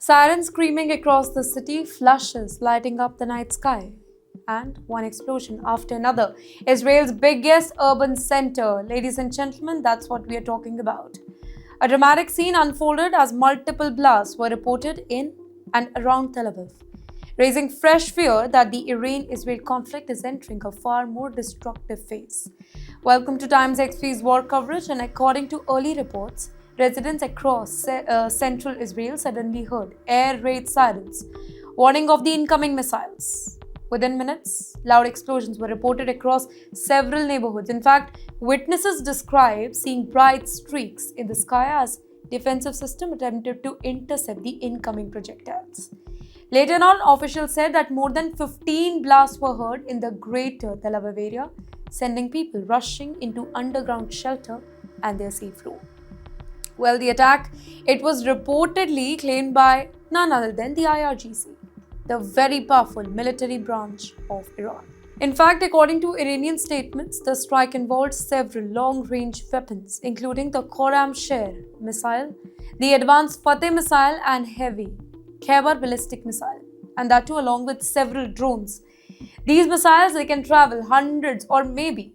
Sirens screaming across the city, flashes lighting up the night sky. And one explosion after another. Israel's biggest urban center. Ladies and gentlemen, that's what we are talking about. A dramatic scene unfolded as multiple blasts were reported in and around Tel Aviv, raising fresh fear that the Iran-Israel conflict is entering a far more destructive phase. Welcome to TimesXP's war coverage, and according to early reports, residents across central Israel suddenly heard air raid sirens, warning of the incoming missiles. Within minutes, loud explosions were reported across several neighborhoods. In fact, witnesses described seeing bright streaks in the sky as defensive system attempted to intercept the incoming projectiles. Later on, officials said that more than 15 blasts were heard in the greater Tel Aviv area, sending people rushing into underground shelter and their safe room. Well, the attack, it was reportedly claimed by none other than the IRGC, the very powerful military branch of Iran. In fact, according to Iranian statements, the strike involved several long-range weapons, including the Khorram-Sher missile, the advanced Fateh missile, and heavy Khyber ballistic missile, and that too along with several drones. These missiles, they can travel hundreds or maybe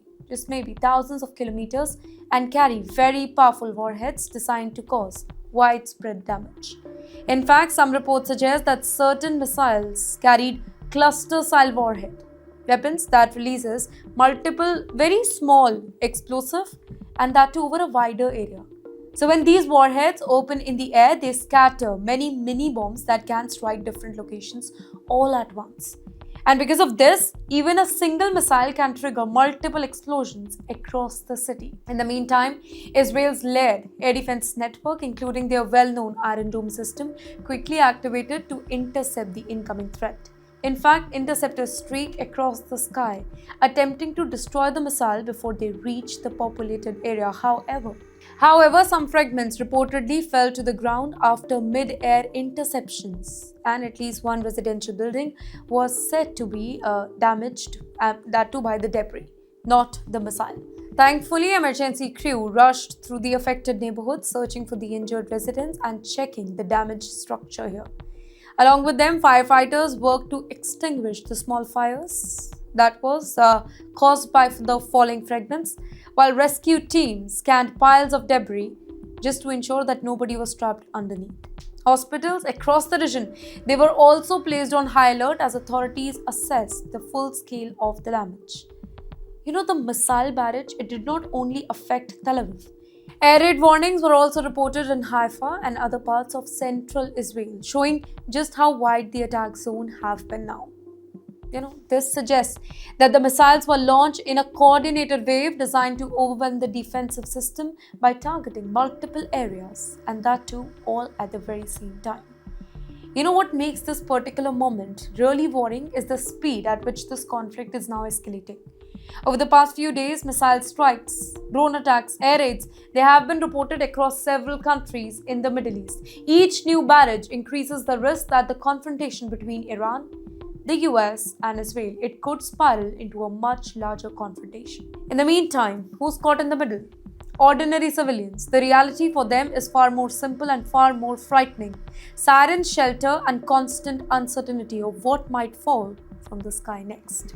thousands of kilometers and carry very powerful warheads designed to cause widespread damage. In fact, some reports suggest that certain missiles carried cluster-style warhead, weapons that releases multiple very small explosive, and that too over a wider area. So when these warheads open in the air, they scatter many mini bombs that can strike different locations all at once. And because of this, even a single missile can trigger multiple explosions across the city. In the meantime, Israel's layered air defense network, including their well-known Iron Dome system, quickly activated to intercept the incoming threat. In fact, interceptors streak across the sky, attempting to destroy the missile before they reach the populated area. However, some fragments reportedly fell to the ground after mid-air interceptions, and at least one residential building was said to be damaged, that too by the debris, not the missile. Thankfully, emergency crew rushed through the affected neighborhoods, searching for the injured residents and checking the damaged structure here. Along with them, firefighters worked to extinguish the small fires that was caused by the falling fragments, while rescue teams scanned piles of debris just to ensure that nobody was trapped underneath. Hospitals across the region, they were also placed on high alert as authorities assessed the full scale of the damage. The missile barrage, it did not only affect Tel Aviv. Air raid warnings were also reported in Haifa and other parts of central Israel, showing just how wide the attack zone have been now. This suggests that the missiles were launched in a coordinated wave designed to overwhelm the defensive system by targeting multiple areas, and that too all at the very same time. What makes this particular moment really worrying is the speed at which this conflict is now escalating. Over the past few days, missile strikes, drone attacks, air raids, they have been reported across several countries in the Middle East. Each new barrage increases the risk that the confrontation between Iran, the US and Israel, it could spiral into a much larger confrontation. In the meantime, who's caught in the middle? Ordinary civilians. The reality for them is far more simple and far more frightening. Sirens, shelter and constant uncertainty of what might fall from the sky next.